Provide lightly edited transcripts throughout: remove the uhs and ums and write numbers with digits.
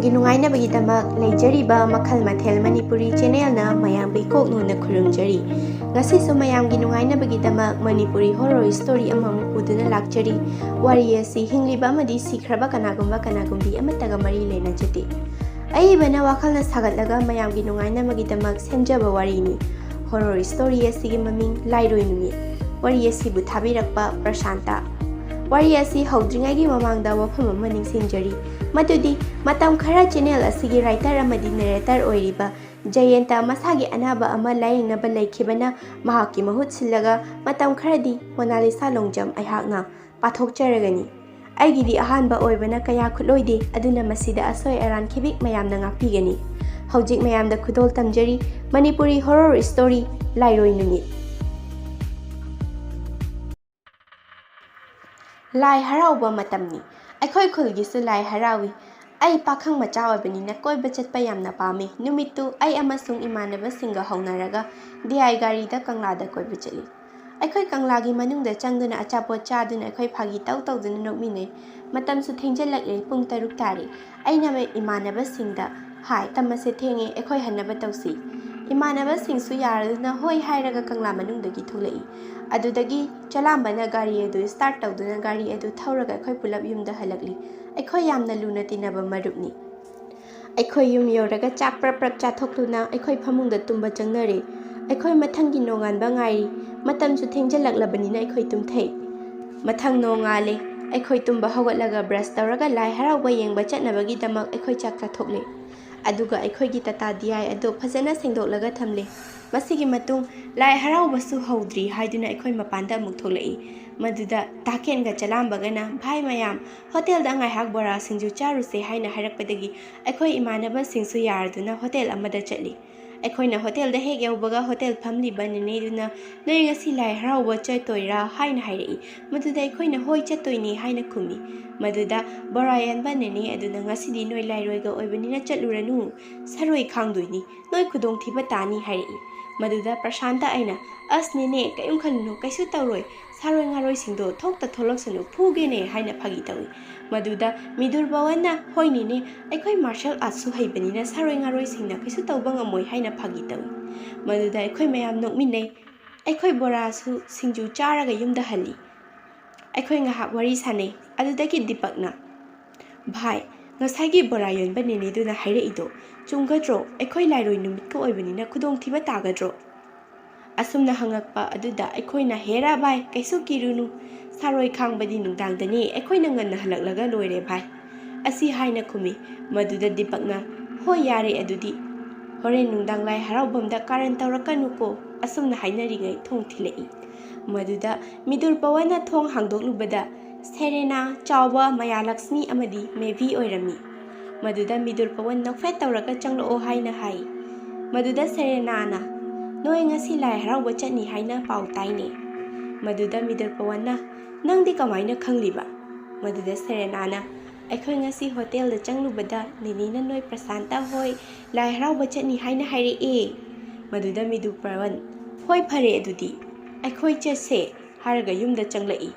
ꯃꯌꯥꯝꯒꯤ ꯅꯨꯡꯉꯥꯏꯅꯕꯒꯤꯗꯃꯛ ꯂꯩꯖꯔꯤꯕ ꯃꯈꯜ ꯃꯊꯦꯜ ꯃꯅꯤꯄꯨꯔꯤ ꯆꯦꯅꯦꯜꯅ ꯃꯌꯥꯝꯕꯨ ꯏꯀꯣꯛꯅꯨꯅ ꯈꯨꯔꯨꯝꯖꯔꯤ. ꯉꯁꯤꯁꯨ ꯃꯌꯥꯝꯒꯤ ꯅꯨꯡꯉꯥꯏꯅꯕꯒꯤꯗꯃꯛ ꯃꯅꯤꯄꯨꯔꯤ ꯍꯣꯔꯔ ꯁ꯭ꯇꯣꯔꯤ ꯑꯃꯃꯨꯛ ꯄꯨꯗꯨꯅ ꯂꯥꯛꯆꯔꯤ. ꯋꯥꯔꯤ ꯑꯁꯤ ꯍꯤꯡꯂꯤꯕ ꯑꯃꯗꯤ ꯁꯤꯈ꯭ꯔꯕ ꯀꯅꯥꯒꯨꯝꯕꯤ ꯑꯃꯠꯇꯒ ꯃꯔꯤ ꯂꯩꯅꯖꯗꯦ. ꯑꯏꯕꯅ ꯋꯥꯈꯜꯅ ꯁꯥꯒꯠꯂꯒ ꯃꯌꯥꯝꯒꯤ ꯅꯨꯡꯉꯥꯏꯅꯕꯒꯤꯗꯃꯛ ꯁꯦꯝꯖꯕ ꯋꯥꯔꯤꯅꯤ. ꯍꯣꯔꯔ ꯁ꯭ꯇꯣꯔꯤ ꯑꯁꯤꯒꯤ ꯃꯃꯤꯡ ꯂꯥꯏꯔꯣꯏ ꯅꯨꯃꯤꯠ. ꯋꯥꯔꯤ ꯑꯁꯤꯕꯨ ꯊꯥꯕꯤꯔꯛꯄ ꯄ꯭ꯔꯁꯥꯟꯇ. ꯋꯥꯔꯤ ꯑꯁꯤ ꯍꯧꯗ꯭ꯔꯤꯉꯩꯒꯤ ꯃꯃꯥꯡꯗ ꯋꯥꯐꯝ ꯑꯃ ꯅꯤꯡꯁꯤꯡꯖꯔꯤ. ꯃꯗꯨꯗꯤ ꯃꯇꯝ ꯈꯔ ꯆꯦꯅꯦꯜ ꯑꯁꯤꯒꯤ ꯔꯥꯏꯇꯔ ꯑꯃꯗꯤ ꯅꯦꯔꯦꯇꯔ ꯑꯣꯏꯔꯤꯕ ꯖꯌꯦꯟꯇ ꯃꯁꯥꯒꯤ ꯑꯅꯥꯕ ꯑꯃ ꯂꯥꯌꯦꯡꯅꯕ ꯂꯩꯈꯤꯕꯅ ꯃꯍꯥꯛꯀꯤ ꯃꯍꯨꯠ ꯁꯤꯜꯂꯒ ꯃꯇꯝ ꯈꯔꯗꯤ ꯃꯣꯅꯥꯂꯤꯁꯥ ꯂꯣꯡꯖꯝ ꯑꯩꯍꯥꯛꯅ ꯄꯥꯊꯣꯛꯆꯔꯒꯅꯤ. ꯑꯩꯒꯤꯗꯤ ꯑꯍꯥꯟꯕ ꯑꯣꯏꯕꯅ ꯀꯌꯥ ꯈꯨꯠꯂꯣꯏꯗꯦ, ꯑꯗꯨꯅ ꯃꯁꯤꯗ ꯑꯁꯣꯏ ꯑꯔꯥꯟ ꯈꯤꯕꯤꯛ ꯃꯌꯥꯝꯅ ꯉꯥꯛꯄꯤꯒꯅꯤ. ꯍꯧꯖꯤꯛ ꯃꯌꯥꯝꯗ ꯈꯨꯗꯣꯜ ꯇꯝꯖꯔꯤ. ꯃꯅꯤꯄꯨꯔꯤ ꯍꯣꯔꯔ ꯁ꯭ꯇꯣꯔꯤ ꯂꯥꯏꯔꯣꯏ ꯅꯨꯃꯤꯠ. ꯂꯥꯏ ꯍꯔꯥꯎꯕ ꯃꯇꯝꯅꯤ. ꯑꯩꯈꯣꯏ ꯈꯨꯜꯒꯤꯁꯨ ꯂꯥꯏ ꯍꯔꯥꯎꯏ. ꯑꯩ ꯄꯥꯈꯪ ꯃꯆꯥ ꯑꯣꯏꯕꯅꯤꯅ ꯀꯣꯏꯕ ꯆꯠꯄ ꯌꯥꯝꯅ ꯄꯥꯝꯃꯤ. ꯅꯨꯃꯤꯠꯇꯨ ꯑꯩ ꯑꯃꯁꯨꯡ ꯏꯃꯥꯟꯅꯕꯁꯤꯡꯒ ꯍꯧꯅꯔꯒ ꯗꯤ.ꯑꯥꯏ ꯒꯥꯔꯤꯗ ꯀꯪꯂꯥꯗ ꯀꯣꯏꯕ ꯆꯠꯂꯤ. ꯑꯩꯈꯣꯏ ꯀꯪꯂꯥꯒꯤ ꯃꯅꯨꯡꯗ ꯆꯪꯗꯨꯅ ꯑꯆꯥꯄꯣꯠ ꯆꯥꯗꯨꯅ ꯑꯩꯈꯣꯏ ꯐꯥꯒꯤ ꯇꯧꯗꯨꯅ ꯅꯣꯛꯃꯤꯟꯅꯩ. ꯃꯇꯝꯁꯨ ꯊꯦꯡꯖꯤꯜꯂꯛꯂꯦ. ꯄꯨꯡ 6 ꯇꯥꯔꯦ. ꯑꯩꯅ ꯏꯃꯥꯟꯅꯕꯁꯤꯡꯗ ꯍꯥꯏ, ꯇꯝꯃꯁꯦ ꯊꯦꯡꯉꯦ, ꯑꯩꯈꯣꯏ ꯍꯟꯅꯕ ꯇꯧꯁꯤ. ꯏꯃꯥꯟꯅꯕꯁꯤꯡꯁꯨ ꯌꯥꯔꯗꯨꯅ ꯍꯣꯏ ꯍꯥꯏꯔꯒ ꯀꯪꯂꯥ ꯃꯅꯨꯡꯗꯒꯤ ꯊꯣꯛꯂꯛꯏ. ꯑꯗꯨꯗꯒꯤ ꯆꯂꯥꯝꯕꯅ ꯒꯥꯔꯤ ꯑꯗꯨ ꯁ꯭ꯇꯥꯔꯠ ꯇꯧꯗꯨꯅ ꯒꯥꯔꯤ ꯑꯗꯨ ꯊꯧꯔꯒ ꯑꯩꯈꯣꯏ ꯄꯨꯂꯞ ꯌꯨꯝꯗ ꯍꯜꯂꯛꯂꯤ. ꯑꯩꯈꯣꯏ ꯌꯥꯝꯅ ꯂꯨꯅ ꯇꯤꯟꯅꯕ ꯃꯔꯨꯞꯅꯤ. ꯑꯩꯈꯣꯏ ꯌꯨꯝ ꯌꯧꯔꯒ ꯆꯥꯛ ꯄ꯭ꯔꯞ ꯆꯥꯊꯣꯛꯂꯨꯅ ꯑꯩꯈꯣꯏ ꯐꯃꯨꯡꯗ ꯇꯨꯝꯕ ꯆꯪꯅꯔꯦ. ꯑꯩꯈꯣꯏ ꯃꯊꯪꯒꯤ ꯅꯣꯡꯉꯥꯟꯕ ꯉꯥꯏꯔꯤ. ꯃꯇꯝꯁꯨ ꯊꯦꯡꯖꯤꯜꯂꯛꯂꯕꯅꯤꯅ ꯑꯩꯈꯣꯏ ꯇꯨꯝꯊꯩ. ꯃꯊꯪ ꯅꯣꯡꯉꯥꯜꯂꯦ. ꯑꯩꯈꯣꯏ ꯇꯨꯝꯕ ꯍꯧꯒꯠꯂꯒ ꯕ꯭ꯔꯁ ꯇꯧꯔꯒ ꯂꯥꯏ ꯍꯔꯥꯎꯕ ꯌꯦꯡꯕ ꯆꯠꯅꯕꯒꯤꯗꯃꯛ ꯑꯩꯈꯣꯏ ꯆꯥꯛ ꯆꯥꯊꯣꯛꯂꯦ. ꯑꯗꯨꯒ ꯑꯩꯈꯣꯏꯒꯤ ꯇꯥꯇꯥ ꯗꯤ.ꯑꯥꯏ ꯑꯗꯨ ꯐꯖꯅ ꯁꯦꯡꯗꯣꯛꯂꯒ ꯊꯝꯂꯦ. ꯃꯁꯤꯒꯤ ꯃꯇꯨꯡ ꯂꯥꯏ ꯍꯔꯥꯎꯕꯁꯨ ꯍꯧꯗ꯭ꯔꯤ ꯍꯥꯏꯗꯨꯅ ꯑꯩꯈꯣꯏ ꯃꯄꯥꯟꯗ ꯑꯃꯨꯛ ꯊꯣꯛꯂꯛꯏ. ꯃꯗꯨꯗ ꯗꯥꯀꯦꯟꯒ ꯆꯂꯥꯝꯕꯒꯅ ꯚꯥꯏ ꯃꯌꯥꯝ ꯍꯣꯇꯦꯜꯗ ꯉꯥꯏꯍꯥꯛ ꯕꯣꯔꯥ ꯁꯤꯡꯖꯨ ꯆꯥꯔꯨꯁꯦ ꯍꯥꯏꯅ ꯍꯥꯏꯔꯛꯄꯗꯒꯤ ꯑꯩꯈꯣꯏ ꯏꯃꯥꯟꯅꯕꯁꯤꯡꯁꯨ ꯌꯥꯔꯗꯨꯅ ꯍꯣꯇꯦꯜ ꯑꯃꯗ ꯆꯠꯂꯤ. ꯑꯩꯈꯣꯏꯅ ꯍꯣꯇꯦꯜꯗ ꯍꯦꯛ ꯌꯧꯕꯒ ꯍꯣꯇꯦꯜ ꯐꯝꯂꯤꯕ ꯅꯦꯅꯦꯗꯨꯅ ꯅꯣꯏ ꯉꯁꯤ ꯂꯥꯏ ꯍꯔꯥꯎꯕ ꯆꯠꯇꯣꯏꯔꯥ ꯍꯥꯏꯅ ꯍꯥꯏꯔꯛꯏ. ꯃꯗꯨꯗ ꯑꯩꯈꯣꯏꯅ ꯍꯣꯏ ꯆꯠꯇꯣꯏꯅꯤ ꯍꯥꯏꯅ ꯈꯨꯝꯃꯤ. ꯃꯗꯨꯗ ꯕꯣꯔꯥ ꯌꯥꯟꯕ ꯅꯦꯅꯦ ꯑꯗꯨꯅ ꯉꯁꯤꯗꯤ ꯅꯣꯏ ꯂꯥꯏꯔꯣꯏꯒ ꯑꯣꯏꯕꯅꯤꯅ ꯆꯠꯂꯨꯔꯅꯨ, ꯁꯔꯣꯏ ꯈꯥꯡꯗꯣꯏꯅꯤ, ꯅꯣꯏ ꯈꯨꯗꯣꯡꯊꯤꯕ ꯇꯥꯅꯤ ꯍꯥꯏꯔꯛꯏ. ꯃꯗꯨꯗ ꯄ꯭ꯔꯁꯥꯟꯇ ꯑꯩꯅ ꯑꯁ ꯅꯦꯅꯦ ꯀꯩꯝ ꯈꯜꯂꯨꯅꯨ, ꯀꯩꯁꯨ ꯇꯧꯔꯣꯏ, ꯁꯥꯔꯣꯏ ꯉꯥꯔꯣꯏꯁꯤꯡꯗꯣ ꯊꯣꯛꯇ ꯊꯣꯛꯂꯛꯁꯅꯨ, ꯐꯨꯒꯦꯅꯦ ꯍꯥꯏꯅ ꯐꯥꯒꯤ ꯇꯧꯏ. ꯃꯗꯨꯗ ꯃꯤꯗꯨꯔ ꯄꯋꯟꯅ ꯍꯣꯏ ꯅꯦꯅꯦ, ꯑꯩꯈꯣꯏ ꯃꯥꯔꯁꯦꯜ ꯑꯥꯔꯠꯁꯨ ꯍꯩꯕꯅꯤꯅ ꯁꯥꯔꯣꯏ ꯉꯥꯔꯣꯏꯁꯤꯡꯅ ꯀꯩꯁꯨ ꯇꯧꯕ ꯉꯝꯃꯣꯏ ꯍꯥꯏꯅ ꯐꯥꯒꯤ ꯇꯧꯏ. ꯃꯗꯨꯗ ꯑꯩꯈꯣꯏ ꯃꯌꯥꯝ ꯅꯣꯛꯃꯤꯟꯅꯩ. ꯑꯩꯈꯣꯏ ꯕꯣꯔꯥꯁꯨ ꯁꯤꯡꯖꯨ ꯆꯥꯔꯒ ꯌꯨꯝꯗ ꯍꯜꯂꯤ. ꯑꯩꯈꯣꯏ ꯉꯥꯏꯍꯥꯛ ꯋꯥꯔꯤ ꯁꯥꯟꯅꯩ. ꯑꯗꯨꯗꯒꯤ ꯗꯤꯄꯛꯅ ꯚꯥꯏ, ꯉꯁꯥꯏꯒꯤ ꯕꯣꯔꯥ ꯌꯣꯟꯕ ꯅꯦꯅꯦꯗꯨꯅ ꯍꯥꯏꯔꯛꯏꯗꯣ ꯆꯨꯝꯒꯗ꯭ꯔꯣ? ꯑꯩꯈꯣꯏ ꯂꯥꯏꯔꯣꯏ ꯅꯨꯃꯤꯠꯀ ꯑꯣꯏꯕꯅꯤꯅ ꯈꯨꯗꯣꯡꯊꯤꯕ ꯇꯥꯒꯗ꯭ꯔꯣ? ꯑꯁꯨꯝꯅ ꯍꯪꯉꯛꯄ ꯑꯗꯨꯗ ꯑꯩꯈꯣꯏꯅ ꯍꯦꯔꯥ ꯚꯥꯏ, ꯀꯩꯁꯨ ꯀꯤꯔꯨꯅꯨ, ꯁꯥꯔꯣꯏ ꯈꯥꯡꯕꯗꯤ ꯅꯨꯡꯗꯥꯡꯗꯅꯤ, ꯑꯩꯈꯣꯏꯅ ꯉꯟꯅ ꯍꯜꯂꯛꯂꯒ ꯂꯣꯏꯔꯦ ꯚꯥꯏ, ꯑꯁꯤ ꯍꯥꯏꯅ ꯈꯨꯝꯃꯤ. ꯃꯗꯨꯗ ꯗꯤꯄꯛꯅ ꯍꯣꯏ ꯌꯥꯔꯦ ꯑꯗꯨꯗꯤ, ꯍꯣꯔꯦꯟ ꯅꯨꯡꯗꯥꯡ ꯂꯥꯏ ꯍꯔꯥꯎꯕꯝꯗ ꯀꯥꯔꯟ ꯇꯧꯔꯛꯀꯅꯨꯀꯣ, ꯑꯁꯨꯝꯅ ꯍꯥꯏꯅꯔꯤꯉꯩ ꯊꯣꯡ ꯊꯤꯜꯂꯛꯏ. ꯃꯗꯨꯗ ꯃꯤꯗꯨꯔ ꯄꯋꯟꯅ ꯊꯣꯡ ꯍꯥꯡꯗꯣꯛꯂꯨꯕꯗ ꯁꯦꯔꯦꯅꯥ, ꯆꯥꯎꯕ, ꯃꯌꯥꯂꯛꯁꯃꯤ ꯑꯃꯗꯤ ꯃꯦꯚꯤ ꯑꯣꯏꯔꯝꯃꯤ. ꯃꯗꯨꯗ ꯃꯤꯗꯨꯔ ꯄꯋꯟ ꯅꯣꯛꯐꯦꯠ ꯇꯧꯔꯒ ꯆꯪꯂꯛꯑꯣ ꯍꯥꯏꯅ ꯍꯥꯏ. ꯃꯗꯨꯗ ꯁꯦꯔꯦꯅꯥꯅ ꯅꯣꯏ ꯉꯁꯤ ꯂꯥꯏ ꯍꯔꯥꯎꯕ ꯆꯠꯅꯤ ꯍꯥꯏꯅ ꯄꯥꯎ ꯇꯥꯏꯅꯦ. ꯃꯗꯨꯗ ꯃꯤꯗꯨꯔ ꯄꯋꯟꯅ ꯅꯪꯗꯤ ꯀꯃꯥꯏꯅ ꯈꯪꯂꯤꯕ? ꯃꯗꯨꯗ ꯁꯦꯔꯦꯅꯥꯅ ꯑꯩꯈꯣꯏ ꯉꯁꯤ ꯍꯣꯇꯦꯜꯗ ꯆꯪꯂꯨꯕꯗ ꯅꯦꯅꯦꯅ ꯅꯣꯏ ꯄ꯭ꯔꯁꯥꯟꯇ ꯍꯣꯏ ꯂꯥꯏ ꯍꯔꯥꯎꯕ ꯆꯠꯅꯤ ꯍꯥꯏꯅ ꯍꯥꯏꯔꯛꯑꯦ. ꯃꯗꯨꯗ ꯃꯤꯗꯨꯔ ꯄꯋꯟ ꯍꯣꯏ ꯐꯔꯦ ꯑꯗꯨꯗꯤ ꯑꯩꯈꯣꯏ ꯆꯠꯁꯦ ꯍꯥꯏꯔꯒ ꯌꯨꯝꯗ ꯆꯪꯂꯛꯏ.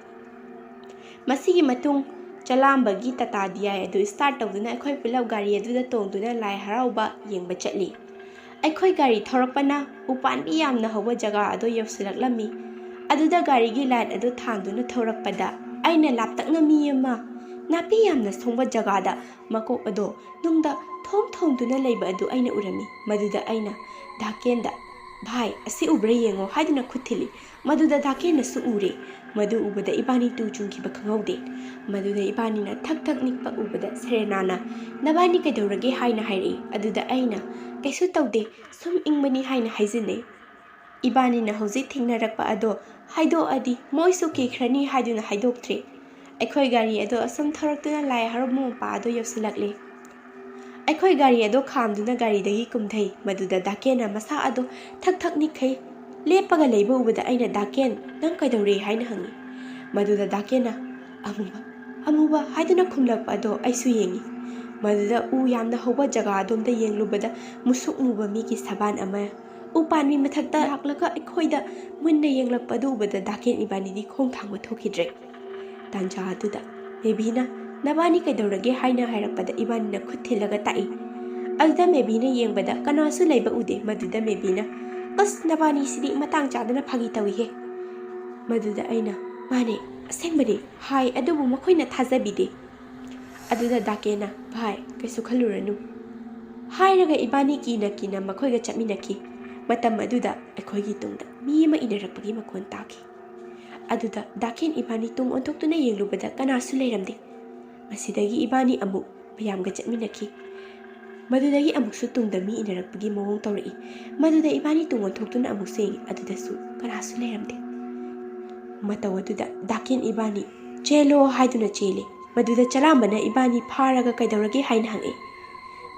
ꯃꯁꯤꯒꯤ ꯃꯇꯨꯡ ꯆꯂꯥꯝꯕꯒꯤ ꯇꯥꯇꯥ ꯗꯤ.ꯑꯥꯏ ꯑꯗꯨ ꯁ꯭ꯇꯥꯔꯠ ꯇꯧꯗꯨꯅ ꯑꯩꯈꯣꯏ ꯄꯨꯂꯞ ꯒꯥꯔꯤ ꯑꯗꯨꯗ ꯇꯣꯡꯗꯨꯅ ꯂꯥꯏ ꯍꯔꯥꯎꯕ ꯌꯦꯡꯕ ꯆꯠꯂꯤ. ꯑꯩꯈꯣꯏ ꯒꯥꯔꯤ ꯊꯧꯔꯛꯄꯅ ꯎꯄꯥꯟꯕꯤ ꯌꯥꯝꯅ ꯍꯧꯕ ꯖꯒꯥ ꯑꯗꯨ ꯌꯧꯁꯤꯜꯂꯛꯂꯝꯃꯤ. ꯑꯗꯨꯗ ꯒꯥꯔꯤꯒꯤ ꯂꯥꯏꯠ ꯑꯗꯨ ꯊꯥꯟꯗꯨꯅ ꯊꯧꯔꯛꯄꯗ ꯑꯩꯅ ꯂꯥꯞꯇꯛꯅ ꯃꯤ ꯑꯃ ꯅꯥꯄꯤ ꯌꯥꯝꯅ ꯁꯣꯡꯕ ꯖꯒꯥꯗ ꯃꯀꯣꯛ ꯑꯗꯣ ꯅꯨꯡꯗ ꯊꯣꯝꯗꯨꯅ ꯂꯩꯕ ꯑꯗꯨ ꯑꯩꯅ ꯎꯔꯝꯃꯤ. ꯃꯗꯨꯗ ꯑꯩꯅ ꯗꯥꯀꯦꯟꯗ ꯚꯥꯏ ꯑꯁꯤ ꯎꯕ꯭ꯔꯥ ꯌꯦꯡꯉꯣ ꯍꯥꯏꯗꯨꯅ ꯈꯨꯠ ꯊꯤꯜꯂꯤ. ꯃꯗꯨꯗ ꯗꯥꯀꯦꯟꯅꯁꯨ ꯎꯔꯦ. ꯃꯗꯨ ꯎꯕꯗ ꯏꯕꯥꯅꯤ ꯇꯨ ꯆꯨꯡꯈꯤꯕ ꯈꯪꯍꯧꯗꯦ. ꯃꯗꯨꯗ ꯏꯕꯥꯅꯤꯅ ꯊꯛ ꯊꯛ ꯅꯤꯛꯄ ꯎꯕꯗ ꯁꯦꯔꯦꯅꯥꯅ ꯅꯕꯥꯅꯤ ꯀꯩꯗꯧꯔꯒꯦ ꯍꯥꯏꯅ ꯍꯥꯏꯔꯛꯏ. ꯑꯗꯨꯗ ꯑꯩꯅ ꯀꯩꯁꯨ ꯇꯧꯗꯦ, ꯁꯨꯝ ꯏꯪꯕꯅꯤ ꯍꯥꯏꯅ ꯍꯥꯏꯖꯤꯟꯅꯩ. ꯏꯕꯥꯅꯤꯅ ꯍꯧꯖꯤꯛ ꯊꯦꯡꯅꯔꯛꯄ ꯑꯗꯣ ꯍꯥꯏꯗꯣꯛꯑꯗꯤ ꯃꯣꯏꯁꯨ ꯀꯤꯈ꯭ꯔꯅꯤ ꯍꯥꯏꯗꯨꯅ ꯍꯥꯏꯗꯣꯛꯇ꯭ꯔꯦ. ꯑꯩꯈꯣꯏ ꯒꯥꯔꯤ ꯑꯗꯣ ꯑꯁꯨꯝ ꯊꯧꯔꯛꯇꯨꯅ ꯂꯥꯏ ꯍꯔꯥꯎꯕ ꯃꯄꯥ ꯑꯗꯨ ꯌꯧꯁꯤꯜꯂꯛꯂꯦ. ꯑꯩꯈꯣꯏ ꯒꯥꯔꯤ ꯑꯗꯣ ꯈꯥꯝꯗꯨꯅ ꯒꯥꯔꯤꯗꯒꯤ ꯀꯨꯝꯊꯩ. ꯃꯗꯨꯗ ꯗꯥꯀꯦꯟꯅ ꯃꯁꯥ ꯑꯗꯣ ꯊꯛ ꯊꯛ ꯅꯤꯛꯈꯩ. ꯂꯦꯞꯄꯒ ꯂꯩꯕ ꯎꯕꯗ ꯑꯩꯅ ꯗꯥꯀꯦꯟ ꯅꯪ ꯀꯩꯗꯧꯔꯦ ꯍꯥꯏꯅ ꯍꯪꯉꯤ. ꯃꯗꯨꯗ ꯗꯥꯀꯦꯟꯅ ꯑꯃꯨꯕ ꯍꯥꯏꯗꯨꯅ ꯈꯨꯝꯂꯛꯄ ꯑꯗꯣ ꯑꯩꯁꯨ ꯌꯦꯡꯉꯤ. ꯃꯗꯨꯗ ꯎ ꯌꯥꯝꯅ ꯍꯧꯕ ꯖꯒꯥ ꯑꯗꯣꯝꯗ ꯌꯦꯡꯂꯨꯕꯗ ꯃꯨꯁꯨꯛ ꯃꯨꯕ ꯃꯤꯒꯤ ꯁꯕꯥꯟ ꯑꯃ ꯎ ꯄꯥꯟꯕꯤ ꯃꯊꯛꯇ ꯂꯥꯛꯂꯒ ꯑꯩꯈꯣꯏꯗ ꯃꯨꯟꯅ ꯌꯦꯡꯂꯛꯄ ꯑꯗꯨ ꯎꯕꯗ ꯗꯥꯀꯦꯟ ꯏꯕꯥꯅꯤꯗꯤ ꯈꯣꯡ ꯊꯥꯡꯕ ꯊꯣꯛꯈꯤꯗ꯭ꯔꯦ. ꯇꯥꯟꯖꯥ ꯑꯗꯨꯗ ꯃꯦꯚꯤꯅ ꯅꯕꯥꯅꯤ ꯀꯩꯗꯧꯔꯒꯦ ꯍꯥꯏꯅ ꯍꯥꯏꯔꯛꯄꯗ ꯏꯕꯥꯅꯤꯅ ꯈꯨꯠ ꯊꯤꯜꯂꯒ ꯇꯥꯛꯏ꯫ ꯑꯗꯨꯗ ꯃꯦꯕꯤꯅ ꯌꯦꯡꯕꯗ ꯀꯅꯥꯁꯨ ꯂꯩꯕ ꯎꯗꯦ꯫ ꯃꯗꯨꯗ ꯃꯦꯕꯤꯅ "ꯑꯁ ꯅꯕꯥꯅꯤꯁꯤꯗꯤ ꯃꯇꯥꯡ ꯆꯥꯗꯅ ꯐꯥꯒꯤ ꯇꯧꯏꯍꯦ"꯫ ꯃꯗꯨꯗ ꯑꯩꯅ "ꯃꯥꯅꯦ ꯑꯁꯦꯡꯕꯅꯦ" ꯍꯥꯏ ꯑꯗꯨꯕꯨ ꯃꯈꯣꯏꯅ ꯊꯥꯖꯕꯤꯗꯦ꯫ ꯑꯗꯨꯗ ꯗꯥꯀꯦꯟꯅ "ꯚꯥꯏ ꯀꯩꯁꯨ ꯈꯜꯂꯨꯔꯅꯨ" ꯍꯥꯏꯔꯒ ꯏꯕꯥꯅꯤ ꯀꯤꯅ ꯀꯤꯅ ꯃꯈꯣꯏꯒ ꯆꯠꯃꯤꯟꯅꯈꯤ꯫ ꯃꯇꯝ ꯑꯗꯨꯗ ꯑꯩꯈꯣꯏꯒꯤ ꯇꯨꯡꯗ ꯃꯤ ꯑꯃ ꯏꯟꯅꯔꯛꯄꯒꯤ ꯃꯈꯣꯟ ꯇꯥꯈꯤ꯫ ꯑꯗꯨꯗ ꯗꯥꯀꯦꯟ ꯏꯕꯥꯅꯤ ꯇꯨꯡ ꯑꯣꯟꯊꯣꯛꯇꯨꯅ ꯌꯦꯡꯂꯨꯕꯗ ꯀꯅꯥꯁꯨ ꯂꯩꯔꯝꯗꯦ꯫ ꯃꯁꯤꯗꯒꯤ ꯏꯕꯥꯅꯤ ꯑꯃꯨꯛ ꯃꯌꯥꯝꯒ ꯆꯠꯃꯤꯟꯅꯈꯤ꯫ ꯃꯗꯨꯗꯒꯤ ꯑꯃꯨꯛꯁꯨ ꯇꯨꯡꯗ ꯃꯤ ꯏꯟꯅꯔꯛꯄꯒꯤ ꯃꯑꯣꯡ ꯇꯧꯔꯛꯏ꯫ ꯃꯗꯨꯗ ꯏꯕꯥꯅꯤ ꯇꯨꯡ ꯑꯣꯟꯊꯣꯛꯇꯨꯅ ꯑꯃꯨꯛꯁꯨ ꯌꯦꯡꯉꯤ꯫ ꯑꯗꯨꯗꯁꯨ ꯀꯅꯥꯁꯨ ꯂꯩꯔꯝꯗꯦ꯫ ꯃꯇꯧ ꯑꯗꯨꯗ ꯗꯥꯀꯦꯟ ꯏꯕꯥꯅꯤ "ꯆꯦꯜꯂꯣ" ꯍꯥꯏꯗꯨꯅ ꯆꯦꯜꯂꯤ꯫ ꯃꯗꯨꯗ ꯆꯂꯥꯝꯕꯅ ꯏꯕꯥꯅꯤ ꯐꯥꯔꯒ "ꯀꯩꯗꯧꯔꯒꯦ" ꯍꯥꯏꯅ ꯍꯪꯉꯛꯏ꯫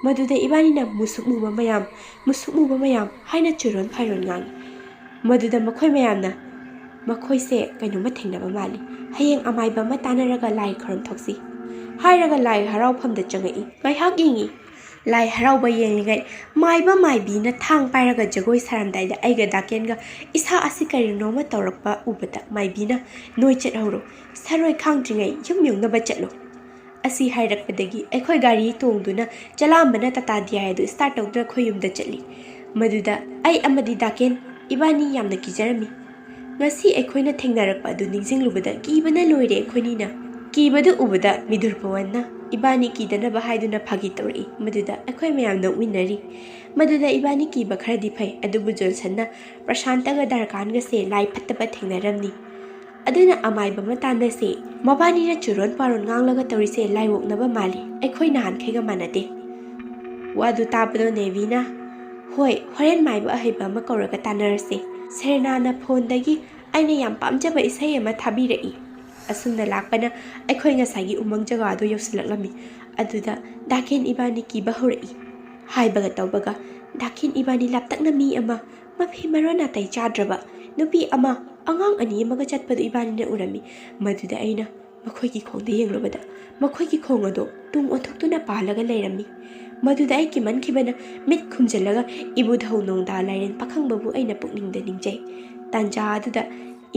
ꯃꯗꯨꯗ ꯏꯕꯥꯅꯤꯅ "ꯃꯨꯁꯨꯛ ꯃꯨꯕ ꯃꯌꯥꯝ" ꯍꯥꯏꯅ ꯆꯨꯔꯣꯟ ꯐꯥꯏꯔꯣꯟ ꯉꯥꯡꯉꯤ꯫ ꯃꯗꯨꯗ ꯃꯈꯣꯏ ꯃꯌꯥꯝꯅ "ꯃꯈꯣꯏꯁꯦ ꯀꯩꯅꯣꯝꯃ ꯊꯦꯡꯅꯕ ꯃꯥꯜꯂꯤ. ꯍꯌꯦꯡ ꯑꯃꯥꯏꯕ ꯑꯃ ꯇꯥꯟꯅꯔꯒ ꯂꯥꯏ ꯈꯨꯔꯨꯝꯊꯣꯛꯁꯤ" ꯍꯥꯏꯔꯒ ꯂꯥꯏ ꯍꯔꯥꯎꯐꯝꯗ ꯆꯪꯉꯛꯏ꯫ ꯉꯥꯏꯍꯥꯛ ꯌꯦꯡꯉꯤ꯫ ꯂꯥꯏ ꯍꯔꯥꯎꯕ ꯌꯦꯡꯂꯤꯉꯩ ꯃꯥꯏꯕ ꯃꯥꯏꯕꯤꯅ ꯊꯥꯡ ꯄꯥꯏꯔꯒ ꯖꯒꯣꯏ ꯁꯥꯔꯝꯗꯥꯏꯗ ꯑꯩꯒ ꯗꯥꯀꯦꯟꯒ ꯏꯁꯥ ꯑꯁꯤ ꯀꯔꯤꯅꯣꯃ ꯇꯧꯔꯛꯄ ꯎꯕꯗ ꯃꯥꯏꯕꯤꯅ "ꯅꯣꯏ ꯆꯠꯍꯧꯔꯣ. ꯁꯔꯣꯏ ꯈꯥꯡꯗ꯭ꯔꯤꯉꯩ ꯌꯨꯝ ꯌꯧꯅꯕ ꯆꯠꯂꯣ" ꯑꯁꯤ ꯍꯥꯏꯔꯛꯄꯗꯒꯤ ꯑꯩꯈꯣꯏ ꯒꯥꯔꯤ ꯇꯣꯡꯗꯨꯅ ꯆꯂꯥꯝꯕꯅ ꯇꯥꯇꯥ ꯗꯤꯌꯥꯏ ꯑꯗꯨ ꯁ꯭ꯇꯥꯔꯠ ꯇꯧꯗꯨꯅ ꯑꯩꯈꯣꯏ ꯌꯨꯝꯗ ꯆꯠꯂꯤ꯫ ꯃꯗꯨꯗ ꯑꯩ ꯑꯃꯗꯤ ꯗꯥꯀꯦꯟ ꯏꯕꯥꯅꯤ ꯌꯥꯝꯅ ꯀꯤꯖꯔꯝꯃꯤ꯫ ꯉꯁꯤ ꯑꯩꯈꯣꯏꯅ ꯊꯦꯡꯅꯔꯛꯄ ꯑꯗꯨ ꯅꯤꯡꯁꯤꯡꯂꯨꯕꯗ ꯀꯤꯕꯅ ꯂꯣꯏꯔꯦ ꯑꯩꯈꯣꯏꯅꯤꯅ꯫ ꯀꯤꯕꯗꯨ ꯎꯕꯗ ꯃꯤꯗꯨꯔ ꯄꯋꯟꯅ ꯏꯕꯥꯅꯤ ꯀꯤꯗꯅꯕ ꯍꯥꯏꯗꯨꯅ ꯐꯥꯒꯤ ꯇꯧꯔꯛꯏ꯫ ꯃꯗꯨꯗ ꯑꯩꯈꯣꯏ ꯃꯌꯥꯝ ꯅꯣꯛꯃꯤꯟꯅꯔꯤ꯫ ꯃꯗꯨꯗ ꯏꯕꯥꯅꯤ ꯀꯤꯕ ꯈꯔꯗꯤ ꯐꯩ꯫ ꯑꯗꯨꯕꯨ ꯖꯣꯟꯁꯟꯅ ꯄ꯭ꯔꯁꯥꯟꯇꯒ ꯗꯔꯀꯥꯟꯒꯁꯦ ꯂꯥꯏ ꯐꯠꯇꯕ ꯊꯦꯡꯅꯔꯝꯅꯤ, ꯑꯗꯨꯅ ꯑꯃꯥꯏꯕ ꯑꯃ ꯇꯥꯟꯅꯁꯦ, ꯃꯕꯥꯅꯤꯅ ꯆꯨꯔꯣꯟ ꯄꯥꯔꯣꯟ ꯉꯥꯡꯂꯒ ꯇꯧꯔꯤꯁꯦ ꯂꯥꯏꯋꯣꯛꯅꯕ ꯃꯥꯜꯂꯤ, ꯑꯩꯈꯣꯏ ꯅꯍꯥꯟꯈꯩꯒ ꯃꯥꯟꯅꯗꯦ꯫ ꯋꯥꯗꯨ ꯇꯥꯕꯗꯣ ꯅꯦꯕꯤꯅ "ꯍꯣꯏ, ꯍꯣꯔꯦꯟ ꯃꯥꯏꯕ ꯑꯍꯩꯕ ꯑꯃ ꯀꯧꯔꯒ ꯇꯥꯟꯅꯔꯁꯦ"꯫ ꯁꯦꯔꯦꯅꯥꯅ ꯐꯣꯟꯗꯒꯤ ꯑꯩꯅ ꯌꯥꯝ ꯄꯥꯝꯖꯕ ꯏꯁꯩ ꯑꯃ ꯊꯥꯕꯤꯔꯛꯏ꯫ ꯑꯁꯨꯝꯅ ꯂꯥꯛꯄꯅ ꯑꯩꯈꯣꯏ ꯉꯁꯥꯏꯒꯤ ꯎꯃꯪ ꯖꯒꯥꯗꯣ ꯌꯧꯁꯤꯜꯂꯛꯂꯝꯃꯤ꯫ ꯑꯗꯨꯗ ꯗꯥꯀꯦꯟ ꯏꯕꯥꯅꯤ ꯀꯤꯕ ꯍꯧꯔꯛꯏ꯫ ꯍꯥꯏꯕꯒ ꯇꯧꯕꯒ ꯗꯥꯀꯦꯟ ꯏꯕꯥꯅꯤ ꯂꯥꯞꯇꯛꯅ ꯃꯤ ꯑꯃ, ꯃꯐꯤ ꯃꯔꯣꯟ ꯅꯥꯇꯩ ꯆꯥꯗ꯭ꯔꯕ ꯅꯨꯄꯤ ꯑꯃ, ꯑꯉꯥꯡ ꯑꯅꯤ ꯑꯃꯒ ꯆꯠꯄꯗꯨ ꯏꯕꯥꯅꯤꯅ ꯎꯔꯝꯃꯤ꯫ ꯃꯗꯨꯗ ꯑꯩꯅ ꯃꯈꯣꯏꯒꯤ ꯈꯣꯡꯗ ꯌꯦꯡꯂꯨꯕꯗ ꯃꯈꯣꯏꯒꯤ ꯈꯣꯡ ꯑꯗꯣ ꯇꯨꯡ ꯑꯣꯟꯊꯣꯛꯇꯨꯅ ꯄꯥꯜꯂꯒ ꯂꯩꯔꯝꯃꯤ꯫ ꯃꯗꯨꯗ ꯑꯩ ꯀꯤꯃꯟꯈꯤꯕꯅ ꯃꯤꯠ ꯈꯨꯝꯖꯤꯜꯂꯒ ꯏꯕꯨꯙꯧ ꯅꯣꯡꯗꯥ ꯂꯥꯏꯔꯦꯟ ꯄꯥꯈꯪꯕꯕꯨ ꯑꯩꯅ ꯄꯨꯛꯅꯤꯡꯗ ꯅꯤꯡꯖꯩ꯫ ꯇꯥꯟꯖꯥ ꯑꯗꯨꯗ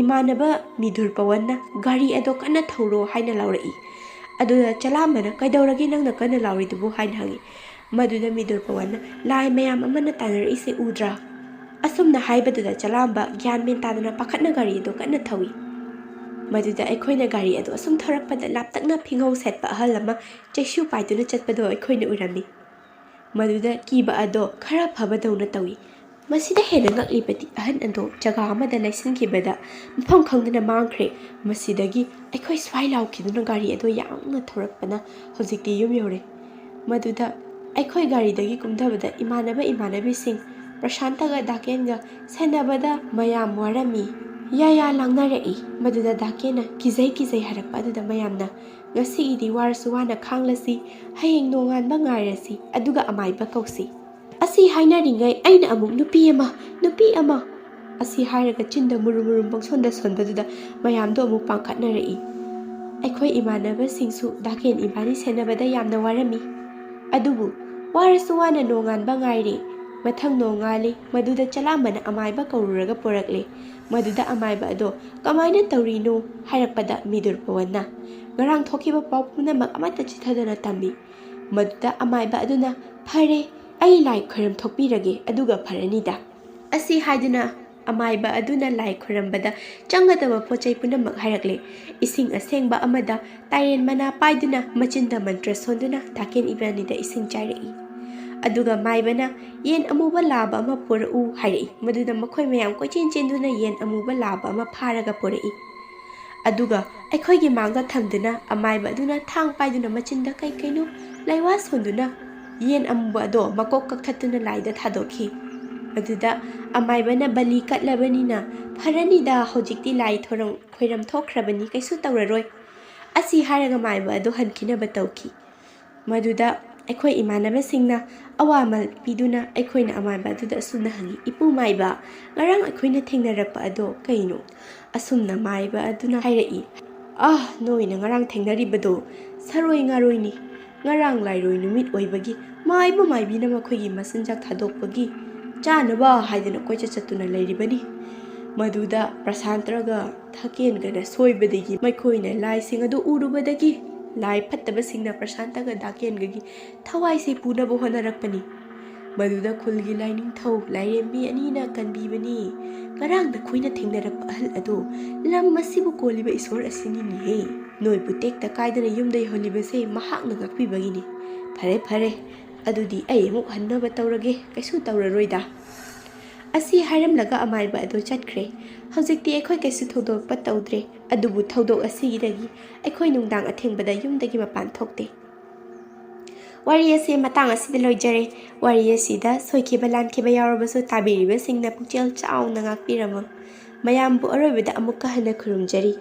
ꯏꯃꯥꯟꯅꯕ ꯃꯤꯗꯨꯔ ꯄꯋꯟꯅ "ꯒꯥꯔꯤ ꯑꯗꯣ ꯀꯟꯅ ꯊꯧꯔꯣ" ꯍꯥꯏꯅ ꯂꯥꯎꯔꯛꯏ꯫ ꯑꯗꯨꯗ ꯆꯂꯥꯝꯕꯅ "ꯀꯩꯗꯧꯔꯒꯦ ꯅꯪꯅ ꯀꯟꯅ ꯂꯥꯎꯔꯤꯗꯨꯕꯨ" ꯍꯥꯏꯅ ꯍꯪꯉꯤ꯫ ꯃꯗꯨꯗ ꯃꯤꯗꯨꯔ ꯄꯋꯟꯅ "ꯂꯥꯏ ꯃꯌꯥꯝ ꯑꯃꯅ ꯇꯥꯟꯅꯔꯛꯏꯁꯦ ꯎꯗ꯭ꯔꯥ" ꯑꯁꯨꯝꯅ ꯍꯥꯏꯕꯗꯨꯗ ꯆꯂꯥꯝꯕ ꯒ꯭ꯌꯥꯟ ꯃꯦꯟ ꯇꯥꯗꯅ ꯄꯥꯈꯠꯅ ꯒꯥꯔꯤ ꯑꯗꯨ ꯀꯟꯅ ꯊꯧꯏ꯫ ꯃꯗꯨꯗ ꯑꯩꯈꯣꯏꯅ ꯒꯥꯔꯤ ꯑꯗꯨ ꯑꯁꯨꯝ ꯊꯧꯔꯛꯄꯗ ꯂꯥꯞꯇꯛꯅ ꯐꯤꯉꯧ ꯁꯦꯠꯄ ꯑꯍꯜ ꯑꯃ ꯆꯩꯁꯨ ꯄꯥꯏꯗꯨꯅ ꯆꯠꯄꯗꯣ ꯑꯩꯈꯣꯏꯅ ꯎꯔꯝꯃꯤ꯫ ꯃꯗꯨꯗ ꯀꯤꯕ ꯑꯗꯣ ꯈꯔ ꯐꯕꯗꯧꯅ ꯇꯧꯏ꯫ ꯃꯁꯤꯗ ꯍꯦꯟꯅ ꯉꯛꯂꯤꯕꯗꯤ ꯑꯍꯟ ꯑꯗꯣ ꯖꯒꯥ ꯑꯃꯗ ꯂꯩꯁꯤꯟꯈꯤꯕꯗ ꯃꯐꯝ ꯈꯪꯗꯅ ꯃꯥꯡꯈ꯭ꯔꯦ꯫ ꯃꯁꯤꯗꯒꯤ ꯑꯩꯈꯣꯏ ꯁ꯭ꯋꯥꯏ ꯂꯥꯎꯈꯤꯗꯨꯅ ꯒꯥꯔꯤ ꯑꯗꯣ ꯌꯥꯡꯅ ꯊꯧꯔꯛꯄꯅ ꯍꯧꯖꯤꯛꯇꯤ ꯌꯨꯝ ꯌꯧꯔꯦ꯫ ꯃꯗꯨꯗ ꯑꯩꯈꯣꯏ ꯒꯥꯔꯤꯗꯒꯤ ꯀꯨꯝꯊꯕꯗ ꯏꯃꯥꯟꯅꯕꯤꯁꯤꯡ ꯄ꯭ꯔꯁꯥꯟꯇꯒ ꯗꯥꯀꯦꯟꯒ ꯁꯦꯟꯅꯕꯗ ꯃꯌꯥꯝ ꯋꯥꯔꯝꯃꯤ, ꯌꯥ ꯂꯥꯡꯅꯔꯛꯏ꯫ ꯃꯗꯨꯗ ꯗꯥꯀꯦꯟꯅ ꯀꯤꯖꯩ ꯍꯥꯏꯔꯛꯄ ꯑꯗꯨꯗ ꯃꯌꯥꯝꯅ "ꯉꯁꯤꯒꯤꯗꯤ ꯋꯥꯔꯁꯨ ꯋꯥꯅ ꯈꯥꯡꯂꯁꯤ, ꯍꯌꯦꯡ ꯅꯣꯡꯉꯥꯟꯕ ꯉꯥꯏꯔꯁꯤ, ꯑꯗꯨꯒ ꯑꯃꯥꯏꯕ ꯀꯧꯁꯤ" ꯑꯁꯤ ꯍꯥꯏꯅꯔꯤꯉꯩ ꯑꯩꯅ ꯑꯃꯨꯛ "ꯅꯨꯄꯤ ꯑꯃ" ꯑꯁꯤ ꯍꯥꯏꯔꯒ ꯆꯤꯟꯗ ꯃꯨꯔꯨꯝ ꯄꯪꯁꯣꯟꯗ ꯁꯣꯟꯕꯗꯨꯗ ꯃꯌꯥꯝꯗꯣ ꯑꯃꯨꯛ ꯄꯥꯡꯈꯠꯅꯔꯛꯏ꯫ ꯑꯩꯈꯣꯏ ꯏꯃꯥꯟꯅꯕꯁꯤꯡꯁꯨ ꯗꯥꯀꯦꯟ ꯏꯕꯥꯅꯤ ꯁꯦꯟꯅꯕꯗ ꯌꯥꯝꯅ ꯋꯥꯔꯝꯃꯤ꯫ ꯑꯗꯨꯕꯨ ꯋꯥꯔꯁꯨ ꯋꯥꯅ ꯅꯣꯡꯉꯥꯟꯕ ꯉꯥꯏꯔꯦ꯫ ꯃꯊꯪ ꯅꯣꯡꯉꯥꯜꯂꯤ꯫ ꯃꯗꯨꯗ ꯆꯂꯥꯝꯕꯅ ꯑꯃꯥꯏꯕ ꯀꯧꯔꯨꯔꯒ ꯄꯨꯔꯛꯂꯦ꯫ ꯃꯗꯨꯗ ꯑꯃꯥꯏꯕ ꯑꯗꯣ "ꯀꯃꯥꯏꯅ ꯇꯧꯔꯤꯅꯣ" ꯍꯥꯏꯔꯛꯄꯗ ꯃꯤꯗꯨꯔ ꯄꯋꯟꯅ "ꯉꯔꯥꯡ ꯊꯣꯛꯈꯤꯕ ꯄꯥꯎ ꯄꯨꯝꯅꯃꯛ ꯑꯃꯠꯇ ꯆꯤꯊꯗꯅ ꯇꯝꯃꯤ"꯫ ꯃꯗꯨꯗ ꯑꯃꯥꯏꯕ ꯑꯗꯨꯅ "ꯐꯔꯦ, ꯑꯩ ꯂꯥꯏ ꯈꯣꯏꯔꯝ ꯊꯣꯛꯄꯤꯔꯒꯦ, ꯑꯗꯨꯒ ꯐꯔꯅꯤꯗ" ꯑꯁꯤ ꯍꯥꯏꯗꯨꯅ ꯑꯃꯥꯏꯕ ꯑꯗꯨꯅ ꯂꯥꯏ ꯈꯣꯏꯔꯝꯕꯗ ꯆꯪꯒꯗꯕ ꯄꯣꯠꯆꯩ ꯄꯨꯝꯅꯃꯛ ꯍꯥꯏꯔꯛꯂꯦ꯫ ꯏꯁꯤꯡ ꯑꯁꯦꯡꯕ ꯑꯃꯗ ꯇꯥꯏꯔꯦꯟ ꯃꯅꯥ ꯄꯥꯏꯗꯨꯅ ꯃꯆꯤꯟꯗ ꯃꯟꯇ꯭ꯔ ꯁꯣꯟꯗꯨꯅ ꯗꯥꯀꯦꯟ ꯏꯕꯥꯅꯤꯗ ꯏꯁꯤꯡ ꯆꯥꯏꯔꯛꯏ꯫ ꯑꯗꯨꯒ ꯃꯥꯏꯕꯅ "ꯌꯦꯟ ꯑꯃꯨꯕ ꯂꯥꯕ ꯑꯃ ꯄꯨꯔꯛꯎ" ꯍꯥꯏꯔꯛꯏ꯫ ꯃꯗꯨꯗ ꯃꯈꯣꯏ ꯃꯌꯥꯝ ꯀꯣꯏꯆꯦꯟ ꯆꯦꯟꯗꯨꯅ ꯌꯦꯟ ꯑꯃꯨꯕ ꯂꯥꯕ ꯑꯃ ꯐꯥꯔꯒ ꯄꯨꯔꯛꯏ꯫ ꯑꯗꯨꯒ ꯑꯩꯈꯣꯏꯒꯤ ꯃꯥꯡꯗ ꯊꯝꯗꯨꯅ ꯑꯃꯥꯏꯕ ꯑꯗꯨꯅ ꯊꯥꯡ ꯄꯥꯏꯗꯨꯅ ꯃꯆꯤꯟꯗ ꯀꯩꯅꯣ ꯂꯩꯋꯥ ꯁꯣꯟꯗꯨꯅ ꯌꯦꯟ ꯑꯃꯨꯕ ꯑꯗꯣ ꯃꯀꯣꯛ ꯀꯛꯊꯠꯇꯨꯅ ꯂꯥꯏꯗ ꯊꯥꯗꯣꯛꯈꯤ꯫ ꯑꯗꯨꯗ ꯑꯃꯥꯏꯕꯅ "ꯕꯂꯤ ꯀꯠꯂꯕꯅꯤꯅ ꯐꯔꯅꯤꯗ, ꯍꯧꯖꯤꯛꯇꯤ ꯂꯥꯏ ꯈꯣꯏꯔꯝ ꯊꯣꯛꯈ꯭ꯔꯕꯅꯤ, ꯀꯩꯁꯨ ꯇꯧꯔꯔꯣꯏ" ꯑꯁꯤ ꯍꯥꯏꯔꯒ ꯃꯥꯏꯕ ꯑꯗꯨ ꯍꯟꯈꯤꯅꯕ ꯇꯧꯈꯤ꯫ ꯃꯗꯨꯗ ꯑꯩꯈꯣꯏ ꯏꯃꯥꯟꯅꯕꯁꯤꯡꯅ ꯑꯋꯥꯃꯜ ꯄꯤꯗꯨꯅ ꯑꯩꯈꯣꯏꯅ ꯑꯃꯥꯏꯕ ꯑꯗꯨꯗ ꯑꯁꯨꯝꯅ ꯍꯪꯉꯤ, "ꯏꯄꯨ ꯃꯥꯏꯕ, ꯉꯔꯥꯡ ꯑꯩꯈꯣꯏꯅ ꯊꯦꯡꯅꯔꯛꯄ ꯑꯗꯣ ꯀꯩꯅꯣ?" ꯑꯁꯨꯝꯅ ꯃꯥꯏꯕ ꯑꯗꯨꯅ ꯍꯥꯏꯔꯛꯏ, "ꯅꯣꯏꯅ ꯉꯔꯥꯡ ꯊꯦꯡꯅꯔꯤꯕꯗꯣ ꯁꯔꯣꯏ ꯉꯥꯔꯣꯏꯅꯤ꯫ ꯉꯔꯥꯡ ꯂꯥꯏꯔꯣꯏ ꯅꯨꯃꯤꯠ ꯑꯣꯏꯕꯒꯤ ꯃꯥꯏꯕ ꯃꯥꯏꯕꯤꯅ ꯃꯈꯣꯏꯒꯤ ꯃꯆꯤꯟꯖꯥꯛ ꯊꯥꯗꯣꯛꯄꯒꯤ ꯆꯥꯅꯕ ꯍꯥꯏꯗꯨꯅ ꯀꯣꯏꯆꯠ ꯆꯠꯇꯨꯅ ꯂꯩꯔꯤꯕꯅꯤ꯫ ꯃꯗꯨꯗ ꯄ꯭ꯔꯁꯥꯟꯇꯒ ꯗꯥꯀꯦꯟꯒꯅ ꯁꯣꯏꯕꯗꯒꯤ ꯃꯈꯣꯏꯅ ꯂꯥꯏꯁꯤꯡ ꯑꯗꯨ ꯎꯔꯨꯕꯗꯒꯤ ꯂꯥꯏ ꯐꯠꯇꯕꯁꯤꯡꯅ ꯄ꯭ꯔꯁꯥꯟꯇꯒ ꯗꯥꯀꯦꯟꯒꯒꯤ ꯊꯋꯥꯏꯁꯦ ꯄꯨꯅꯕ ꯍꯣꯠꯅꯔꯛꯄꯅꯤ꯫ ꯃꯗꯨꯗ ꯈꯨꯜꯒꯤ ꯂꯥꯏꯅꯤꯡꯊꯧ ꯂꯥꯏꯔꯦꯝꯕꯤ ꯑꯅꯤꯅ ꯀꯟꯕꯤꯕꯅꯤ꯫ ꯉꯔꯥꯡꯗ ꯑꯩꯈꯣꯏꯅ ꯊꯦꯡꯅꯔꯛꯄ ꯑꯍꯜ ꯑꯗꯣ ꯂꯝ ꯑꯁꯤꯕꯨ ꯀꯣꯜꯂꯤꯕ ꯏꯁꯣꯔ ꯑꯁꯤꯅꯤꯅꯦꯍꯦ꯫ ꯅꯣꯏꯕꯨ ꯇꯦꯛꯇ ꯀꯥꯏꯗꯅ ꯌꯨꯝꯗ ꯌꯧꯍꯜꯂꯤꯕꯁꯦ ꯃꯍꯥꯛꯅ ꯉꯥꯛꯄꯤꯕꯒꯤꯅꯤ꯫ ꯐꯔꯦ ꯐꯔꯦ, ꯑꯗꯨꯗꯤ ꯑꯩ ꯑꯃꯨꯛ ꯍꯟꯅꯕ ꯇꯧꯔꯒꯦ, ꯀꯩꯁꯨ ꯇꯧꯔꯔꯣꯏꯗ꯫ ꯑꯁꯤ ꯍꯥꯏꯔꯝꯂꯒ ꯑꯃꯥꯏꯕ ꯑꯗꯨ ꯆꯠꯈ꯭ꯔꯦ꯫ ꯍꯧꯖꯤꯛꯇꯤ ꯑꯩꯈꯣꯏ ꯀꯩꯁꯨ ꯊꯧꯗꯣꯛꯄ ꯇꯧꯗ꯭ꯔꯦ, ꯑꯗꯨꯕꯨ ꯊꯧꯗꯣꯛ ꯑꯁꯤꯗꯒꯤ ꯑꯩꯈꯣꯏ ꯅꯨꯡꯗꯥꯡ ꯑꯊꯦꯡꯕꯗ ꯌꯨꯝꯗꯒꯤ ꯃꯄꯥꯟ ꯊꯣꯛꯇꯦ꯫ ꯋꯥꯔꯤ ꯑꯁꯤ ꯃꯇꯥꯡ ꯑꯁꯤꯗ ꯂꯣꯏꯖꯔꯦ꯫ ꯋꯥꯔꯤ ꯑꯁꯤꯗ ꯁꯣꯏꯈꯤꯕ ꯂꯥꯟꯈꯤꯕ ꯌꯥꯎꯔꯕꯁꯨ ꯇꯥꯕꯤꯔꯤꯕꯁꯤꯡꯅ ꯄꯨꯛꯆꯦꯜ ꯆꯥꯎꯅ ꯉꯥꯛꯄꯤꯔꯝꯃꯨ꯫ ꯃꯌꯥꯝꯕꯨ ꯑꯔꯣꯏꯕꯗ ꯑꯃꯨꯛꯀ ꯍꯟꯅ ꯈꯨꯔꯨꯝꯖꯔꯤ꯫